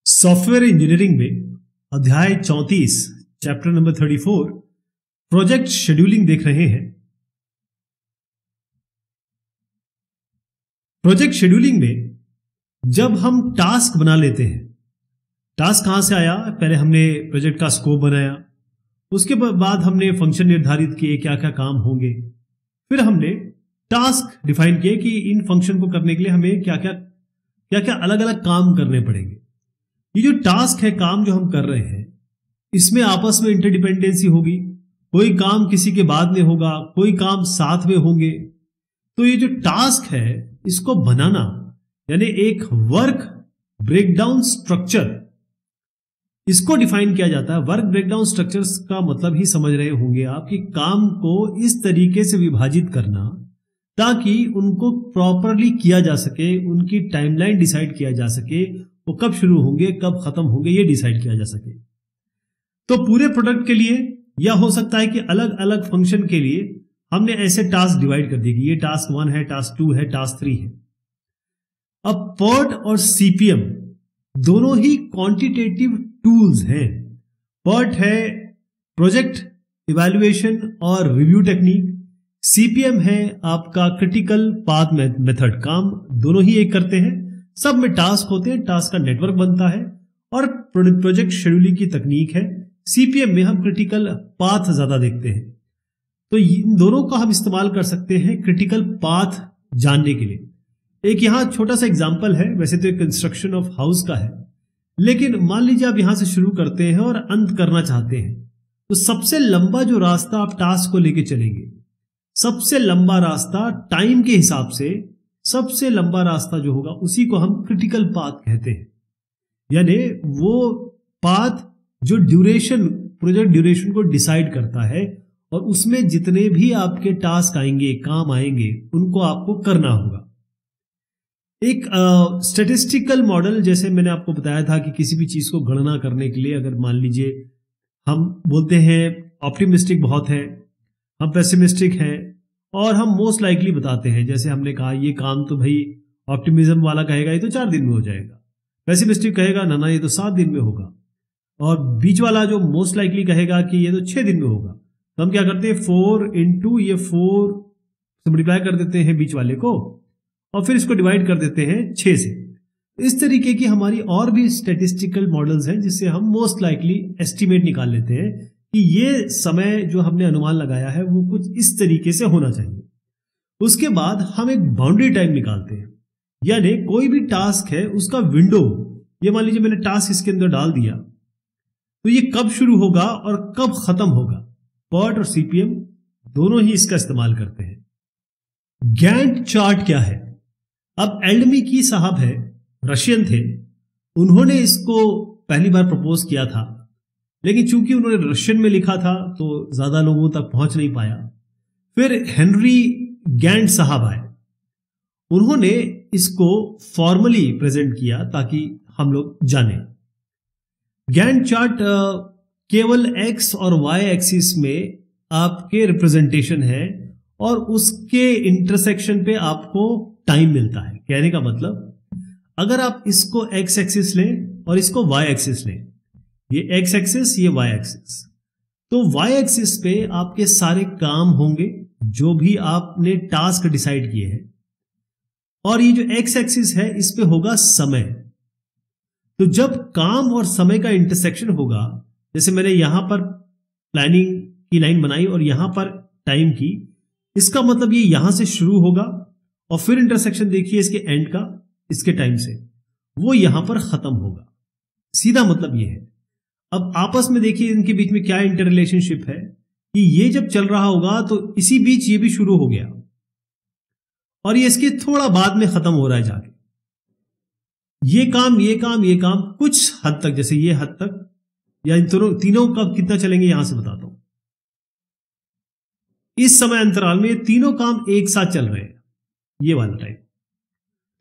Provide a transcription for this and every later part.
Software engineering में अध्याय 34 chapter number 34 project scheduling देख रहे हैं। प्रोजेक्ट शेड्यूलिंग में जब हम टास्क बना लेते हैं, टास्क कहां से आया? पहले हमने प्रोजेक्ट का स्कोप बनाया, उसके बाद हमने फंक्शन निर्धारित किए क्या क्या काम होंगे, फिर हमने टास्क डिफाइन किए कि इन फंक्शन को करने के लिए हमें क्या क्या अलग अलग काम करने पड़ेंगे। ये जो टास्क है, काम जो हम कर रहे हैं, इसमें आपस में इंटरडिपेंडेंसी होगी। कोई काम किसी के बाद में होगा, कोई काम साथ में होंगे। तो ये जो टास्क है, इसको बनाना यानी एक वर्क ब्रेकडाउन स्ट्रक्चर, इसको डिफाइन किया जाता है। वर्क ब्रेकडाउन स्ट्रक्चर्स का मतलब ही समझ रहे होंगे आप कि काम को इस तरीके से विभाजित करना ताकि उनको प्रॉपरली किया जा सके, उनकी टाइमलाइन डिसाइड किया जा सके, वो कब शुरू होंगे कब खत्म होंगे ये डिसाइड किया जा सके। तो पूरे प्रोडक्ट के लिए या हो सकता है कि अलग अलग फंक्शन के लिए हमने ऐसे टास्क डिवाइड कर दिए कि ये टास्क 1 है, टास्क 2 है, टास्क 3 है। अब PERT और CPM दोनों ही क्वांटिटेटिव टूल्स हैं। PERT है प्रोजेक्ट इवैल्यूएशन और रिव्यू टेक्निक, CPM है आपका क्रिटिकल पाथ मेथड। काम दोनों ही एक करते हैं, सब में टास्क होते हैं, टास्क का नेटवर्क बनता है। और प्रोजेक्ट शेड्यूलिंग की तकनीक है, CPM में हम क्रिटिकल पाथ ज्यादा देखते हैं। तो इन दोनों का हम इस्तेमाल कर सकते हैं क्रिटिकल पाथ जानने के लिए। एक यहां छोटा सा एग्जांपल है, वैसे तो एक कंस्ट्रक्शन ऑफ हाउस का है, लेकिन मान लीजिए आप यहां से शुरू करते हैं और अंत करना चाहते हैं। तो सबसे लंबा जो रास्ता आप टास्क को लेके चलेंगे, सबसे लंबा रास्ता टाइम के हिसाब से, सबसे लंबा रास्ता जो होगा उसी को हम क्रिटिकल पाथ कहते हैं। यानी वो पाथ जो ड्यूरेशन, प्रोजेक्ट ड्यूरेशन को डिसाइड करता है और उसमें जितने भी आपके टास्क आएंगे, काम आएंगे, उनको आपको करना होगा। एक स्टैटिस्टिकल मॉडल, जैसे मैंने आपको बताया था कि किसी भी चीज को गणना करने के लिए अगर मान लीजिए हम बोलते हैं ऑप्टिमिस्टिक बहुत है, हम पेसिमिस्टिक हैं और हम मोस्ट लाइकली बताते हैं। जैसे हमने कहा ये काम तो भाई ऑप्टिमिज्म वाला कहेगा ये तो 4 दिन में हो जाएगा, पेसिमिस्टिक कहेगा ना ये तो 7 दिन में होगा, और बीच वाला जो मोस्ट लाइकली कहेगा कि ये तो 6 दिन में होगा। तो हम क्या करते हैं, 4 इंटू ये 4 से मल्टीप्लाई कर देते हैं बीच वाले को और फिर इसको डिवाइड कर देते हैं 6 से। इस तरीके की हमारी और भी स्टैटिस्टिकल मॉडल्स हैं जिससे हम मोस्ट लाइकली एस्टिमेट निकाल लेते हैं कि ये समय जो हमने अनुमान लगाया है वो कुछ इस तरीके से होना चाहिए। उसके बाद हम एक बाउंड्री टाइम निकालते हैं, यानी कोई भी टास्क है उसका विंडो, ये मान लीजिए मैंने टास्क इसके अंदर डाल दिया, तो ये कब शुरू होगा और कब खत्म होगा। PERT और CPM दोनों ही इसका इस्तेमाल करते हैं। गैंट चार्ट क्या है? अब एल्डमिकी साहब है, रशियन थे, उन्होंने इसको पहली बार प्रपोज किया था, लेकिन चूंकि उन्होंने रशियन में लिखा था तो ज्यादा लोगों तक पहुंच नहीं पाया। फिर हेनरी गैंट साहब आए, उन्होंने इसको फॉर्मली प्रेजेंट किया ताकि हम लोग जाने। गैंट चार्ट केवल X और Y एक्सिस में आपके रिप्रेजेंटेशन है और उसके इंटरसेक्शन पे आपको टाइम मिलता है। कहने का मतलब अगर आप इसको X एक्सिस लें और इसको Y एक्सिस लें, ये X एक्सिस ये Y एक्सिस, तो Y एक्सिस पे आपके सारे काम होंगे जो भी आपने टास्क डिसाइड किए हैं, और ये जो X एक्सिस है इस पे होगा समय। तो जब काम और समय का इंटरसेक्शन होगा, जैसे मैंने यहां पर प्लानिंग की लाइन बनाई और यहां पर टाइम की, इसका मतलब ये यहां से शुरू होगा और फिर इंटरसेक्शन देखिए इसके एंड का, इसके टाइम से, वो यहां पर खत्म होगा। सीधा मतलब ये है। अब आपस में देखिए इनके बीच में क्या इंटर रिलेशनशिप है कि ये जब चल रहा होगा तो इसी बीच ये भी शुरू हो गया और ये इसके थोड़ा बाद में खत्म हो रहा है जाके। ये काम कुछ हद तक, जैसे ये हद तक, या इन तीनों कब कितना चलेंगे यहां से बताता हूं। इस समय अंतराल में ये तीनों काम एक साथ चल रहे हैं, ये वाला टाइम।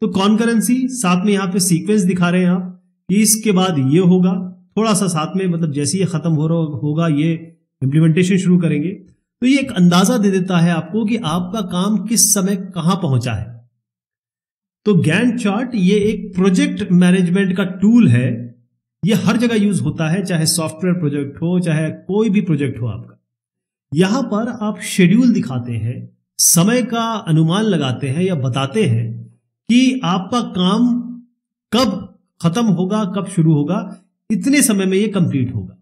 तो कॉन्करेंसी, साथ में यहां पे सीक्वेंस दिखा रहे हैं आप कि इसके बाद ये होगा, थोड़ा सा साथ में, मतलब जैसे ये खत्म हो रहा होगा ये इंप्लीमेंटेशन शुरू करेंगे। तो ये एक अंदाजा दे देता है आपको कि आपका काम किस समय कहां पहुंचा है। तो गैंट चार्ट ये एक प्रोजेक्ट मैनेजमेंट का टूल है ये हर जगह यूज होता है, चाहे सॉफ्टवेयर प्रोजेक्ट हो, चाहे कोई भी प्रोजेक्ट हो आपका। यहां पर आप शेड्यूल दिखाते हैं, समय का अनुमान लगाते हैं या बताते हैं कि आपका काम कब खत्म होगा, कब शुरू होगा, इतने समय में ये कंप्लीट होगा।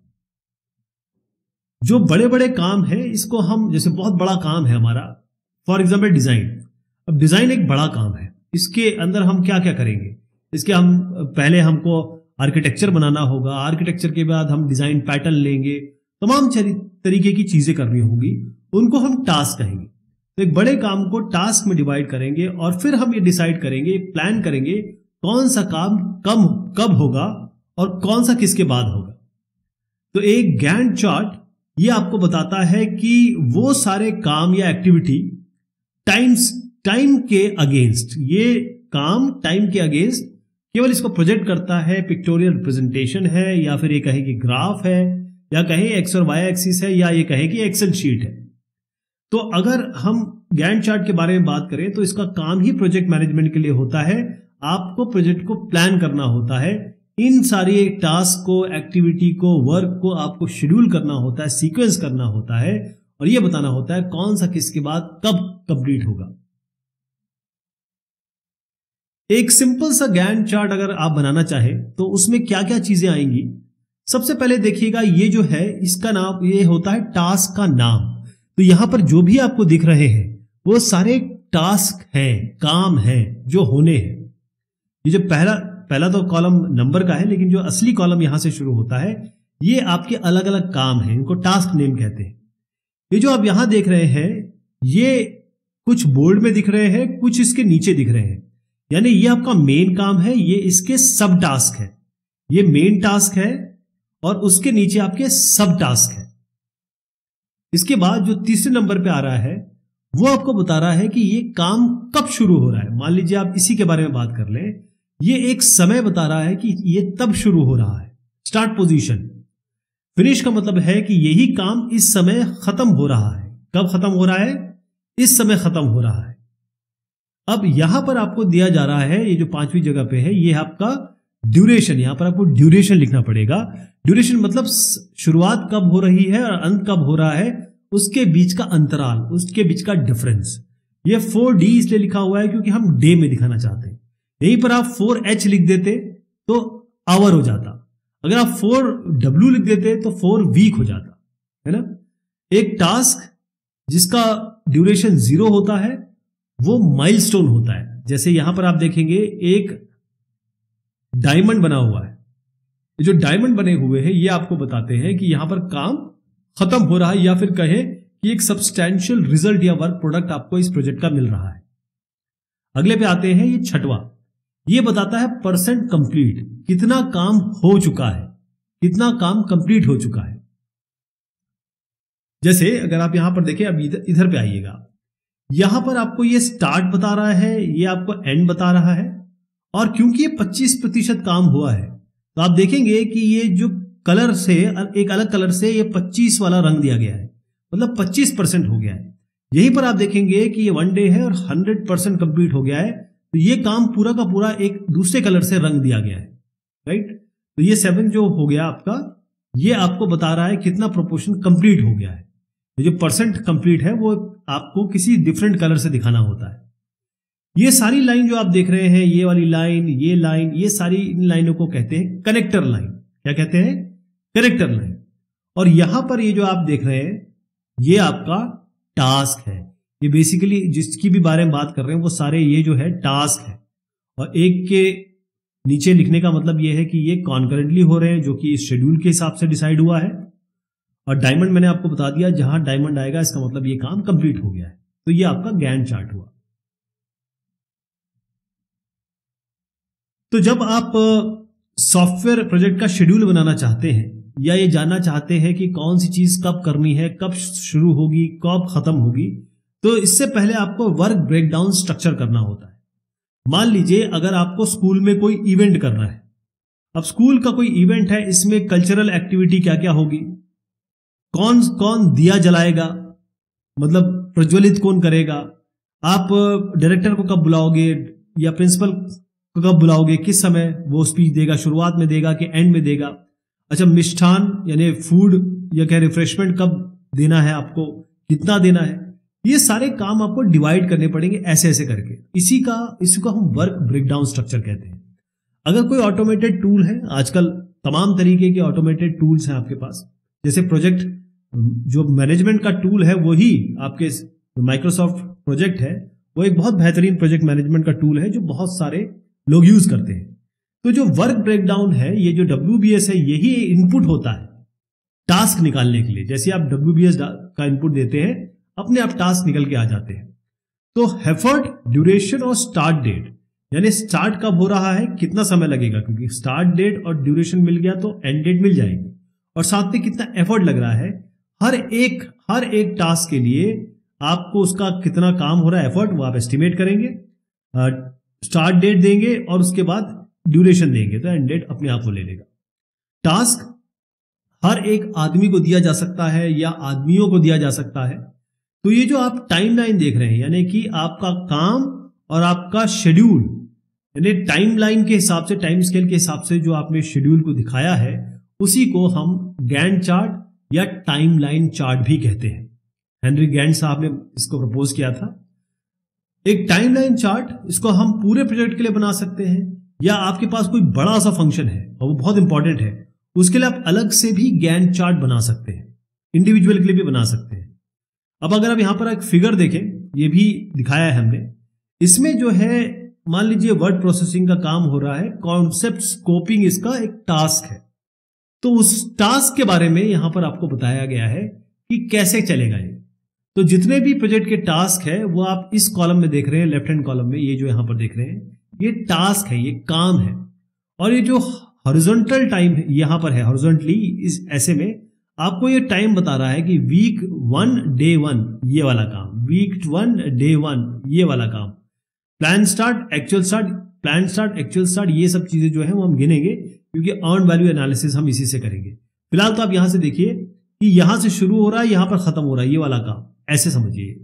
जो बड़े बड़े काम है इसको हम, जैसे बहुत बड़ा काम है हमारा, फॉर एग्जाम्पल डिजाइन। अब डिजाइन एक बड़ा काम है, इसके अंदर हम क्या क्या करेंगे, इसके हम पहले हमको आर्किटेक्चर बनाना होगा, आर्किटेक्चर के बाद हम डिजाइन पैटर्न लेंगे, तमाम तरीके की चीजें करनी होंगी, उनको हम टास्क कहेंगे। तो एक बड़े काम को टास्क में डिवाइड करेंगे और फिर हम ये डिसाइड करेंगे, प्लान करेंगे कौन सा काम कब होगा और कौन सा किसके बाद होगा। तो एक गैंट चार्ट ये आपको बताता है कि वो सारे काम या एक्टिविटी टाइम के अगेंस्ट, ये काम टाइम के अगेंस्ट केवल इसको प्रोजेक्ट करता है, पिक्टोरियल रिप्रेजेंटेशन है, या फिर ये कहें कि ग्राफ है, या कहें एक्स और वाई एक्सिस है, या ये कहें कि एक्सेल शीट है। तो अगर हम गैंट चार्ट के बारे में बात करें तो इसका काम ही प्रोजेक्ट मैनेजमेंट के लिए होता है। आपको प्रोजेक्ट को प्लान करना होता है, इन सारी टास्क को, एक्टिविटी को, वर्क को आपको शेड्यूल करना होता है, सीक्वेंस करना होता है, और यह बताना होता है कौन सा किसके बाद कब कंप्लीट होगा। एक सिंपल सा गैंट चार्ट अगर आप बनाना चाहें तो उसमें क्या क्या चीजें आएंगी। सबसे पहले देखिएगा, ये जो है इसका नाम, ये होता है टास्क का नाम। तो यहां पर जो भी आपको दिख रहे हैं वो सारे टास्क हैं, काम हैं जो होने हैं। ये जो पहला तो कॉलम नंबर का है, लेकिन जो असली कॉलम यहां से शुरू होता है ये आपके अलग अलग काम हैं, इनको टास्क नेम कहते हैं। ये जो आप यहां देख रहे हैं ये कुछ बोर्ड में दिख रहे हैं, कुछ इसके नीचे दिख रहे हैं, यानी ये आपका मेन काम है, ये इसके सब टास्क है। ये मेन टास्क है और उसके नीचे आपके सब टास्क है। इसके बाद जो तीसरे नंबर पे आ रहा है वो आपको बता रहा है कि ये काम कब शुरू हो रहा है। मान लीजिए आप इसी के बारे में बात कर लें, ये एक समय बता रहा है कि ये तब शुरू हो रहा है, स्टार्ट पोजीशन। फिनिश का मतलब है कि यही काम इस समय खत्म हो रहा है। कब खत्म हो रहा है? इस समय खत्म हो रहा है। अब यहां पर आपको दिया जा रहा है, ये जो 5वीं जगह पे है, ये आपका ड्यूरेशन। यहां पर आपको ड्यूरेशन लिखना पड़ेगा। ड्यूरेशन मतलब शुरुआत कब हो रही है और अंत कब हो रहा है, उसके बीच का अंतराल, उसके बीच का डिफरेंस। ये 4D इसलिए लिखा हुआ है क्योंकि हम डे में दिखाना चाहते हैं। यहीं पर आप 4H लिख देते तो आवर हो जाता, अगर आप 4W लिख देते तो 4 वीक हो जाता, है ना। एक टास्क जिसका ड्यूरेशन 0 होता है वो माइलस्टोन होता है। जैसे यहां पर आप देखेंगे एक डायमंड बना हुआ है, जो डायमंड बने हुए हैं ये आपको बताते हैं कि यहां पर काम खत्म हो रहा है, या फिर कहें कि एक सब्सटैंशियल रिजल्ट या वर्क प्रोडक्ट आपको इस प्रोजेक्ट का मिल रहा है। अगले पे आते हैं, ये छठवां, ये बताता है परसेंट कंप्लीट, कितना काम हो चुका है, कितना काम कंप्लीट हो चुका है। जैसे अगर आप यहां पर देखें, अब इधर पे आइएगा, यहां पर आपको ये स्टार्ट बता रहा है, ये आपको एंड बता रहा है, और क्योंकि ये 25% काम हुआ है तो आप देखेंगे कि ये जो कलर से, एक अलग कलर से ये 25 वाला रंग दिया गया है, मतलब 25% हो गया है। यहीं पर आप देखेंगे कि ये 1 डे है और 100% कंप्लीट हो गया है, तो ये काम पूरा का पूरा एक दूसरे कलर से रंग दिया गया है, राइट। तो ये 7 जो हो गया आपका, ये आपको बता रहा है कितना प्रोपोर्शन कंप्लीट हो गया है। तो जो परसेंट कंप्लीट है वो आपको किसी डिफरेंट कलर से दिखाना होता है। ये सारी लाइन जो आप देख रहे हैं, ये वाली लाइन, ये लाइन, ये सारी इन लाइनों को कहते हैं कनेक्टर लाइन। क्या कहते हैं? Connector line. और यहां पर ये जो आप देख रहे हैं ये आपका टास्क है। ये बेसिकली जिसकी भी बारे में बात कर रहे हैं वो सारे ये जो है टास्क है, और एक के नीचे लिखने का मतलब ये है कि ये कॉन्करेंटली हो रहे हैं, जो कि इस शेड्यूल के हिसाब से डिसाइड हुआ है। और डायमंड मैंने आपको बता दिया, जहां डायमंड आएगा इसका मतलब ये काम कंप्लीट हो गया है। तो ये आपका गैंट चार्ट हुआ। तो जब आप सॉफ्टवेयर प्रोजेक्ट का शेड्यूल बनाना चाहते हैं या ये जानना चाहते हैं कि कौन सी चीज कब करनी है, कब शुरू होगी, कब खत्म होगी, तो इससे पहले आपको वर्क ब्रेकडाउन स्ट्रक्चर करना होता है। मान लीजिए अगर आपको स्कूल में कोई इवेंट करना है, अब स्कूल का कोई इवेंट है, इसमें कल्चरल एक्टिविटी क्या क्या होगी, कौन कौन दिया जलाएगा, मतलब प्रज्वलित कौन करेगा, आप डायरेक्टर को कब बुलाओगे या प्रिंसिपल कब बुलाओगे, किस समय वो स्पीच देगा, शुरुआत में देगा कि एंड में देगा। अच्छा, मिष्ठान यानी फूड या क्या रिफ्रेशमेंट कब देना है आपको, कितना देना है, ये सारे काम आपको डिवाइड करने पड़ेंगे ऐसे ऐसे करके। इसी को हम वर्क ब्रेकडाउन स्ट्रक्चर कहते हैं। अगर कोई ऑटोमेटेड टूल है, आजकल तमाम तरीके के ऑटोमेटेड टूल्स हैं आपके पास, जैसे प्रोजेक्ट जो मैनेजमेंट का टूल है वही आपके माइक्रोसॉफ्ट प्रोजेक्ट है, वो एक बहुत बेहतरीन प्रोजेक्ट मैनेजमेंट का टूल है जो बहुत सारे लोग यूज करते हैं। तो जो वर्क ब्रेकडाउन है, ये जो WBS है, यही इनपुट होता है टास्क निकालने के लिए। जैसे आप WBS का इनपुट देते हैं, अपने आप टास्क निकल के आ जाते हैं। तो एफर्ट, ड्यूरेशन और स्टार्ट डेट, यानी स्टार्ट कब हो रहा है, कितना समय लगेगा, क्योंकि स्टार्ट डेट और ड्यूरेशन मिल गया तो एंड डेट मिल जाएगी, और साथ में कितना एफर्ट लग रहा है हर एक टास्क के लिए, आपको उसका कितना काम हो रहा है, एफर्ट, वो आप एस्टिमेट करेंगे, स्टार्ट डेट देंगे और उसके बाद ड्यूरेशन देंगे, तो एंड डेट अपने आप वो ले लेगा। टास्क हर एक आदमी को दिया जा सकता है या आदमियों को दिया जा सकता है। तो ये जो आप टाइमलाइन देख रहे हैं, यानी कि आपका काम और आपका शेड्यूल, यानी टाइमलाइन के हिसाब से, टाइम स्केल के हिसाब से जो आपने शेड्यूल को दिखाया है, उसी को हम गैंट चार्ट या टाइमलाइन चार्ट भी कहते हैं। हेनरी गैंट साहब ने इसको प्रपोज किया था। एक टाइमलाइन चार्ट, इसको हम पूरे प्रोजेक्ट के लिए बना सकते हैं, या आपके पास कोई बड़ा सा फंक्शन है और वो बहुत इंपॉर्टेंट है, उसके लिए आप अलग से भी गैंट चार्ट बना सकते हैं, इंडिविजुअल के लिए भी बना सकते हैं। अब अगर आप यहां पर एक फिगर देखें, ये भी दिखाया है हमने, इसमें जो है मान लीजिए वर्ड प्रोसेसिंग का काम हो रहा है, कॉन्सेप्ट स्कोपिंग इसका एक टास्क है। तो उस टास्क के बारे में यहां पर आपको बताया गया है कि कैसे चलेगा ये। तो जितने भी प्रोजेक्ट के टास्क है वो आप इस कॉलम में देख रहे हैं, लेफ्ट हैंड कॉलम में, ये जो यहां पर देख रहे हैं, ये टास्क है, ये काम है। और ये जो हॉरिजॉन्टल टाइम यहां पर है, हॉरिजॉन्टली इस ऐसे में आपको ये टाइम बता रहा है कि वीक 1 डे 1 ये वाला काम, वीक 1 डे 1 ये वाला काम, plan start, actual start, plan start, actual start, ये सब चीजें जो है वो हम गिनेंगे, क्योंकि अर्न वैल्यू एनालिसिस हम इसी से करेंगे। फिलहाल तो आप यहां से देखिए कि यहां से शुरू हो रहा है, यहां पर खत्म हो रहा है, ये वाला काम, ऐसे समझिए।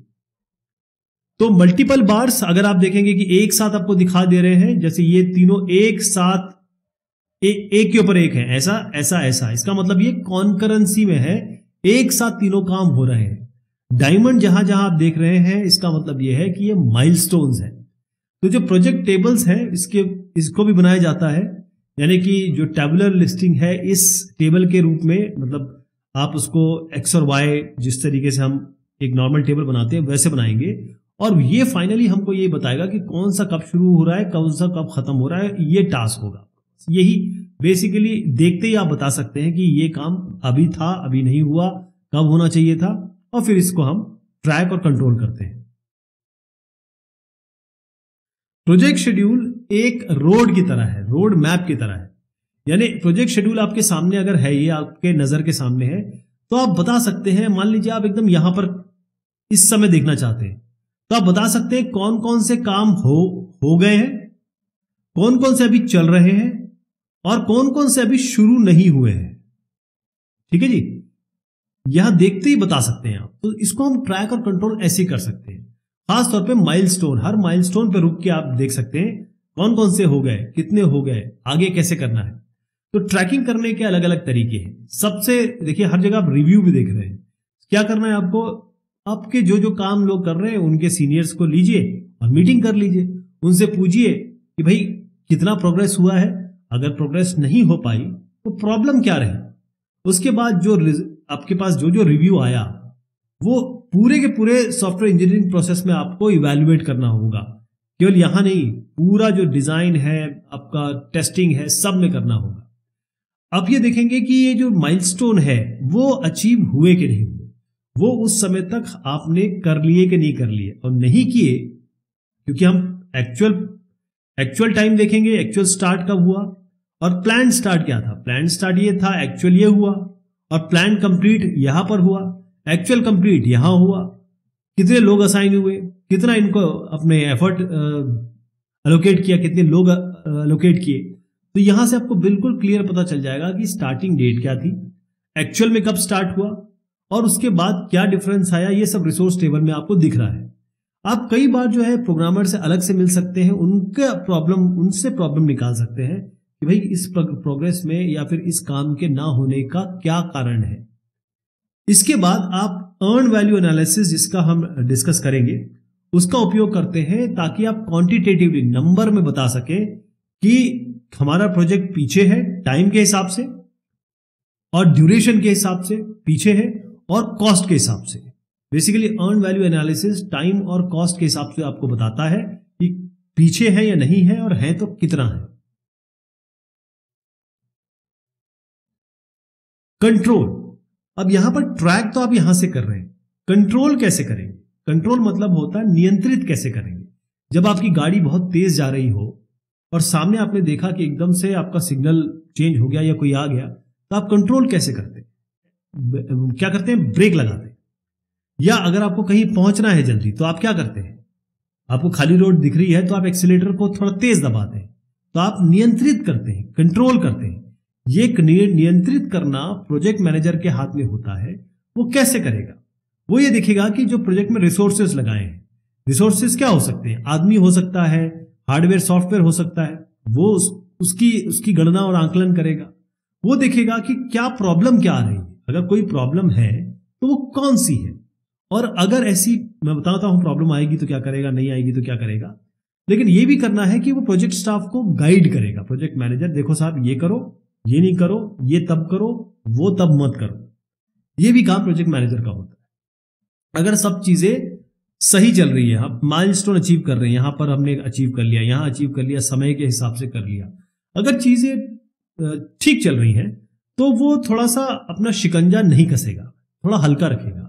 तो मल्टीपल बार्स अगर आप देखेंगे कि एक साथ आपको दिखा दे रहे हैं, जैसे ये तीनों एक साथ एक के ऊपर एक है, ऐसा ऐसा ऐसा, इसका मतलब ये कॉन्करेंसी में है, एक साथ तीनों काम हो रहे हैं। डायमंड जहां जहां आप देख रहे हैं, इसका मतलब ये है कि ये माइलस्टोन्स हैं। तो जो प्रोजेक्ट टेबल्स हैं, इसको भी बनाया जाता है, यानी कि जो टेबुलर लिस्टिंग है, इस टेबल के रूप में, मतलब आप उसको एक्स और वाई जिस तरीके से हम एक नॉर्मल टेबल बनाते हैं वैसे बनाएंगे, और ये फाइनली हमको ये बताएगा कि कौन सा कब शुरू हो रहा है, कौन सा कब खत्म हो रहा है, ये टास्क होगा। यही बेसिकली देखते ही आप बता सकते हैं कि ये काम अभी था, अभी नहीं हुआ, कब होना चाहिए था, और फिर इसको हम ट्रैक और कंट्रोल करते हैं। प्रोजेक्ट शेड्यूल एक रोड की तरह है, रोड मैप की तरह है। यानी प्रोजेक्ट शेड्यूल आपके सामने अगर है, ये आपके नजर के सामने है, तो आप बता सकते हैं, मान लीजिए आप एकदम यहां पर इस समय देखना चाहते हैं, तो आप बता सकते हैं कौन कौन से काम हो गए हैं, कौन कौन से अभी चल रहे हैं, और कौन कौन से अभी शुरू नहीं हुए हैं। ठीक है जी, यहां देखते ही बता सकते हैं आप। तो इसको हम ट्रैक और कंट्रोल ऐसे कर सकते हैं। खासतौर पे माइलस्टोन, हर माइलस्टोन पे रुक के आप देख सकते हैं कौन कौन से हो गए, कितने हो गए, आगे कैसे करना है। तो ट्रैकिंग करने के अलग अलग तरीके हैं। सबसे देखिए, हर जगह आप रिव्यू भी देख रहे हैं। क्या करना है आपको, आपके जो जो काम लोग कर रहे हैं उनके सीनियर्स को लीजिए और मीटिंग कर लीजिए, उनसे पूछिए कि भाई कितना प्रोग्रेस हुआ है, अगर प्रोग्रेस नहीं हो पाई तो प्रॉब्लम क्या रही। उसके बाद जो आपके पास जो जो रिव्यू आया, वो पूरे के पूरे सॉफ्टवेयर इंजीनियरिंग प्रोसेस में आपको इवैल्यूएट करना होगा। केवल यहां नहीं, पूरा जो डिजाइन है आपका, टेस्टिंग है, सब में करना होगा। अब ये देखेंगे कि ये जो माइलस्टोन है वो अचीव हुए कि नहीं हुए, वो उस समय तक आपने कर लिए कि नहीं कर लिए, और नहीं किए, क्योंकि हम एक्चुअल टाइम देखेंगे, एक्चुअल स्टार्ट कब हुआ, और प्लान स्टार्ट क्या था। प्लान स्टार्ट ये था, एक्चुअल ये हुआ, और प्लान कंप्लीट यहां पर हुआ, एक्चुअल कंप्लीट यहां हुआ, कितने लोग असाइन हुए, कितना इनको अपने एफर्ट अलोकेट किया, कितने लोग अलोकेट किए। तो यहां से आपको बिल्कुल क्लियर पता चल जाएगा कि स्टार्टिंग डेट क्या थी, एक्चुअल में कब स्टार्ट हुआ, और उसके बाद क्या डिफरेंस आया। ये सब रिसोर्स टेबल में आपको दिख रहा है। आप कई बार जो है प्रोग्रामर से अलग से मिल सकते हैं, उनसे प्रॉब्लम निकाल सकते हैं कि भाई इस प्रोग्रेस में या फिर इस काम के ना होने का क्या कारण है। इसके बाद आप अर्न वैल्यू एनालिसिस, जिसका हम डिस्कस करेंगे, उसका उपयोग करते हैं ताकि आप क्वांटिटेटिवली नंबर में बता सकें कि हमारा प्रोजेक्ट पीछे है टाइम के हिसाब से और ड्यूरेशन के हिसाब से पीछे है, और कॉस्ट के हिसाब से। Basically earn value analysis time और कॉस्ट के हिसाब से आपको बताता है कि पीछे है या नहीं है, और है तो कितना है। कंट्रोल, अब यहां पर ट्रैक तो आप यहां से कर रहे हैं, कंट्रोल कैसे करेंगे? कंट्रोल मतलब होता है नियंत्रित कैसे करेंगे। जब आपकी गाड़ी बहुत तेज जा रही हो और सामने आपने देखा कि एकदम से आपका सिग्नल चेंज हो गया या कोई आ गया, तो आप कंट्रोल कैसे करते हैं? क्या करते हैं? ब्रेक लगाते हैं। या अगर आपको कहीं पहुंचना है जल्दी, तो आप क्या करते हैं? आपको खाली रोड दिख रही है तो आप एक्सीलेटर को थोड़ा तेज दबाते हैं। तो आप नियंत्रित करते हैं, कंट्रोल करते हैं। ये नियंत्रित करना प्रोजेक्ट मैनेजर के हाथ में होता है। वो कैसे करेगा? वो ये देखेगा कि जो प्रोजेक्ट में रिसोर्सेस लगाए हैं, रिसोर्सेस क्या हो सकते हैं? आदमी हो सकता है, हार्डवेयर सॉफ्टवेयर हो सकता है। वो उसकी गणना और आंकलन करेगा। वो देखेगा कि क्या प्रॉब्लम क्या आ रही है। अगर कोई प्रॉब्लम है तो वो कौन सी है, और अगर ऐसी मैं बताता हूं प्रॉब्लम आएगी तो क्या करेगा, नहीं आएगी तो क्या करेगा। लेकिन ये भी करना है कि वो प्रोजेक्ट स्टाफ को गाइड करेगा। प्रोजेक्ट मैनेजर, देखो साहब ये करो, ये नहीं करो, ये तब करो, वो तब मत करो। ये भी काम प्रोजेक्ट मैनेजर का होता है। अगर सब चीजें सही चल रही है, हम माइलस्टोन अचीव कर रहे हैं, यहां पर हमने अचीव कर लिया, यहां अचीव कर लिया, समय के हिसाब से कर लिया, अगर चीजें ठीक चल रही हैं, तो वो थोड़ा सा अपना शिकंजा नहीं कसेगा, थोड़ा हल्का रखेगा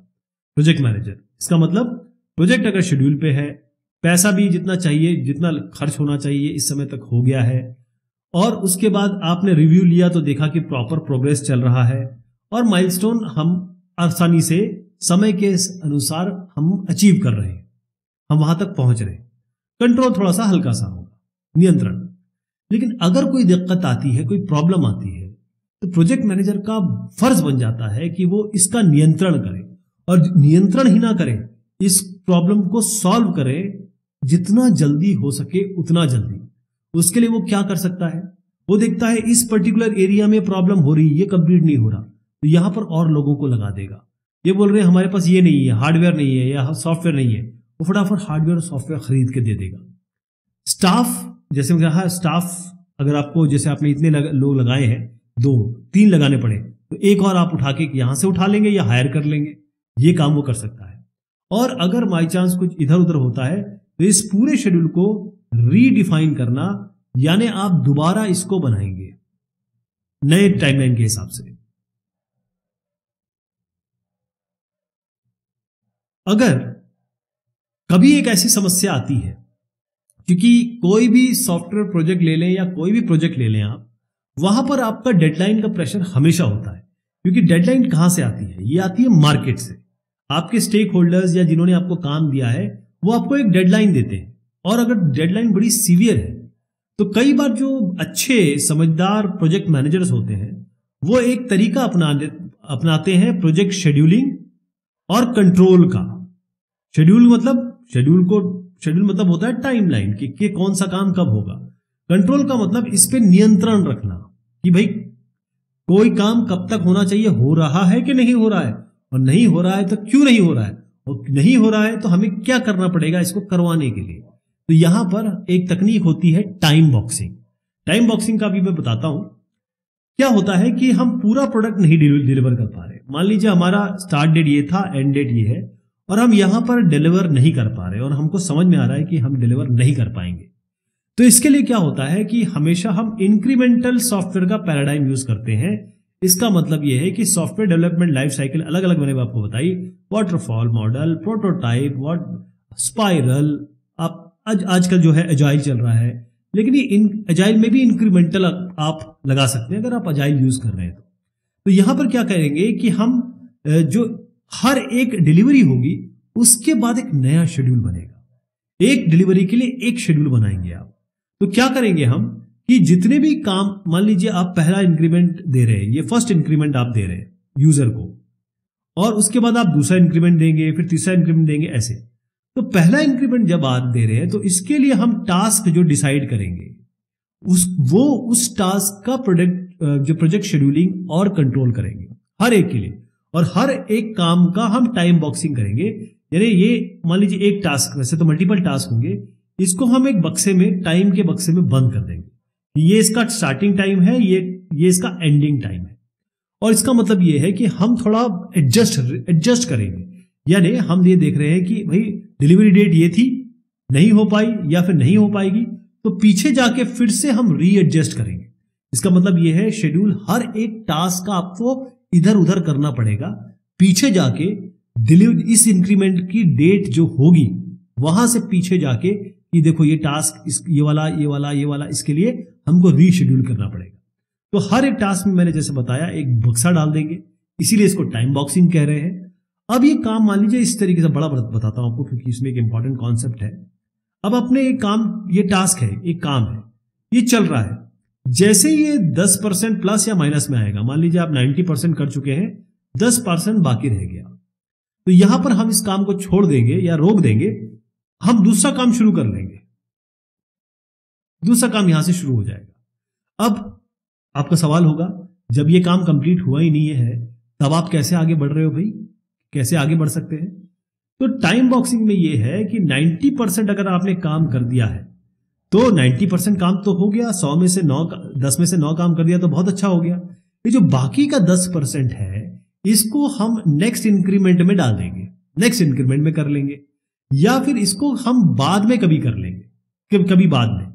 प्रोजेक्ट मैनेजर। इसका मतलब प्रोजेक्ट अगर शेड्यूल पे है, पैसा भी जितना चाहिए, जितना खर्च होना चाहिए इस समय तक हो गया है, और उसके बाद आपने रिव्यू लिया तो देखा कि प्रॉपर प्रोग्रेस चल रहा है, और माइलस्टोन हम आसानी से समय के अनुसार हम अचीव कर रहे हैं, हम वहां तक पहुंच रहे हैं। कंट्रोल थोड़ा सा हल्का सा होगा, नियंत्रण। लेकिन अगर कोई दिक्कत आती है, कोई प्रॉब्लम आती है, तो प्रोजेक्ट मैनेजर का फर्ज बन जाता है कि वो इसका नियंत्रण करे, और नियंत्रण ही ना करे, इस प्रॉब्लम को सॉल्व करे जितना जल्दी हो सके उतना जल्दी। उसके लिए वो क्या कर सकता है? वो देखता है इस पर्टिकुलर एरिया में प्रॉब्लम हो रही है, ये कंप्लीट नहीं हो रहा, तो यहां पर और लोगों को लगा देगा। ये बोल रहे हैं हमारे पास ये नहीं है, हार्डवेयर नहीं है या सॉफ्टवेयर नहीं है, वो फटाफट हार्डवेयर और सॉफ्टवेयर खरीद के दे देगा। स्टाफ, जैसे मैं कहा, स्टाफ अगर आपको, जैसे आपने इतने लोग लगाए हैं, 2-3 लगाने पड़े, तो एक और आप उठा के यहां से उठा लेंगे या हायर कर लेंगे, ये काम वो कर सकता है। और अगर बाई चांस कुछ इधर उधर होता है, तो इस पूरे शेड्यूल को रीडिफाइन करना, यानी आप दोबारा इसको बनाएंगे नए टाइमलाइन के हिसाब से। अगर कभी एक ऐसी समस्या आती है, क्योंकि कोई भी सॉफ्टवेयर प्रोजेक्ट ले लें या कोई भी प्रोजेक्ट ले लें आप, वहां पर आपका डेडलाइन का प्रेशर हमेशा होता है। क्योंकि डेडलाइन कहां से आती है? ये आती है मार्केट से। आपके स्टेक होल्डर्स या जिन्होंने आपको काम दिया है, वो आपको एक डेडलाइन देते हैं, और अगर डेडलाइन बड़ी सीवियर है, तो कई बार जो अच्छे समझदार प्रोजेक्ट मैनेजर्स होते हैं, वो एक तरीका अपनाते हैं प्रोजेक्ट शेड्यूलिंग और कंट्रोल का। शेड्यूल मतलब होता है टाइमलाइन कि कौन सा काम कब होगा। कंट्रोल का मतलब इस पे नियंत्रण रखना कि भाई कोई काम कब तक होना चाहिए, हो रहा है कि नहीं हो रहा है, और नहीं हो रहा है तो क्यों नहीं हो रहा है, और नहीं हो रहा है तो हमें क्या करना पड़ेगा इसको करवाने के लिए। तो यहां पर एक तकनीक होती है टाइम बॉक्सिंग। टाइम बॉक्सिंग का भी मैं बताता हूं। क्या होता है कि हम पूरा प्रोडक्ट नहीं डिलीवर कर पा रहे, मान लीजिए हमारा स्टार्ट डेट ये था, एंड डेट ये है, और हम यहां पर डिलीवर नहीं कर पा रहे, और हमको समझ में आ रहा है कि हम डिलीवर नहीं कर पाएंगे। तो इसके लिए क्या होता है कि हमेशा हम इंक्रीमेंटल सॉफ्टवेयर का पैराडाइम यूज करते हैं। इसका मतलब यह है कि सॉफ्टवेयर डेवलपमेंट लाइफ साइकिल अलग अलग मैंने आपको बताई, वाटरफॉल मॉडल, प्रोटोटाइप, स्पाइरल, आप आजकल जो है एजाइल चल रहा है, लेकिन ये एजाइल में भी इंक्रीमेंटल आप लगा सकते हैं अगर आप एजाइल यूज कर रहे हैं। तो यहां पर क्या करेंगे कि हम जो हर एक डिलीवरी होगी उसके बाद एक नया शेड्यूल बनेगा, एक डिलीवरी के लिए एक शेड्यूल बनाएंगे आप। तो क्या करेंगे हम कि जितने भी काम, मान लीजिए आप पहला इंक्रीमेंट दे रहे हैं, ये फर्स्ट इंक्रीमेंट आप दे रहे हैं यूजर को, और उसके बाद आप दूसरा इंक्रीमेंट देंगे, फिर तीसरा इंक्रीमेंट देंगे, ऐसे। तो पहला इंक्रीमेंट जब आप दे रहे हैं तो इसके लिए हम टास्क जो डिसाइड करेंगे उस टास्क का प्रोजेक्ट शेड्यूलिंग और कंट्रोल करेंगे हर एक के लिए, और हर एक काम का हम टाइम बॉक्सिंग करेंगे। यानी ये मान लीजिए एक टास्क, वैसे तो मल्टीपल टास्क होंगे, इसको हम एक बक्से में, टाइम के बक्से में बंद कर देंगे। ये इसका स्टार्टिंग टाइम है, ये इसका एंडिंग टाइम है। और इसका मतलब ये है कि हम थोड़ा एडजस्ट करेंगे। यानी हम ये देख रहे हैं कि भाई डिलीवरी डेट ये थी, नहीं हो पाई या फिर नहीं हो पाएगी, तो पीछे जाके फिर से हम रीएडजस्ट करेंगे। इसका मतलब ये है शेड्यूल हर एक टास्क का आपको इधर उधर करना पड़ेगा, पीछे जाके डिलीवरी इस इंक्रीमेंट की डेट जो होगी वहां से पीछे जाके कि देखो ये टास्क ये वाला इसके लिए हमको रीशेड्यूल करना पड़ेगा। तो हर एक टास्क में मैंने जैसे बताया एक बक्सा डाल देंगे, इसीलिए इसको टाइम बॉक्सिंग कह रहे हैं। अब ये काम मान लीजिए इस तरीके से, बड़ा बताता हूं आपको क्योंकि इसमें एक इंपॉर्टेंट कॉन्सेप्ट है। अब अपने एक काम, ये टास्क है, एक काम है, ये चल रहा है। जैसे ये 10% प्लस या माइनस में आएगा, मान लीजिए आप 90% कर चुके हैं, 10% बाकी रह गया, तो यहां पर हम इस काम को छोड़ देंगे या रोक देंगे, हम दूसरा काम शुरू कर लेंगे, दूसरा काम यहां से शुरू हो जाएगा। अब आपका सवाल होगा, जब ये काम कंप्लीट हुआ ही नहीं है तब आप कैसे आगे बढ़ रहे हो भाई, कैसे आगे बढ़ सकते हैं? तो टाइम बॉक्सिंग में ये है कि 90% अगर आपने काम कर दिया है तो 90% काम तो हो गया, 100 में से 9, 10 में से 9 काम कर दिया तो बहुत अच्छा हो गया। ये जो बाकी का 10% है इसको हम नेक्स्ट इंक्रीमेंट में डाल देंगे, नेक्स्ट इंक्रीमेंट में कर लेंगे, या फिर इसको हम बाद में कभी कर लेंगे, कभी बाद में।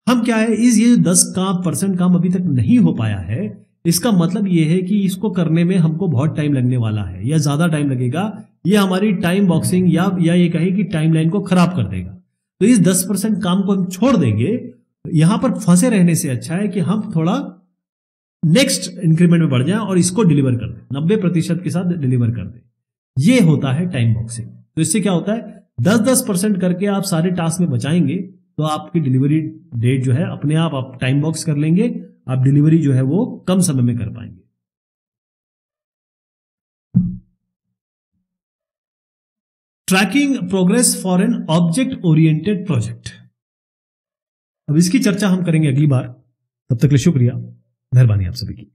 हम क्या है, ये 10% काम अभी तक नहीं हो पाया है, इसका मतलब ये है कि इसको करने में हमको बहुत टाइम लगने वाला है या ज्यादा टाइम लगेगा, ये हमारी टाइम बॉक्सिंग या ये कहे कि टाइमलाइन को खराब कर देगा। तो इस 10% काम को हम छोड़ देंगे। यहां पर फंसे रहने से अच्छा है कि हम थोड़ा नेक्स्ट इंक्रीमेंट में बढ़ जाएं और इसको डिलीवर कर दें, 90% के साथ डिलीवर कर दें। ये होता है टाइम बॉक्सिंग। तो इससे क्या होता है, 10% करके आप सारे टास्क में बचाएंगे तो आपकी डिलीवरी डेट जो है अपने आप टाइम बॉक्स कर लेंगे, आप डिलीवरी जो है वो कम समय में कर पाएंगे। Tracking progress for an object oriented project. अब इसकी चर्चा हम करेंगे अगली बार। तब तक के लिए शुक्रिया, मेहरबानी आप सभी की।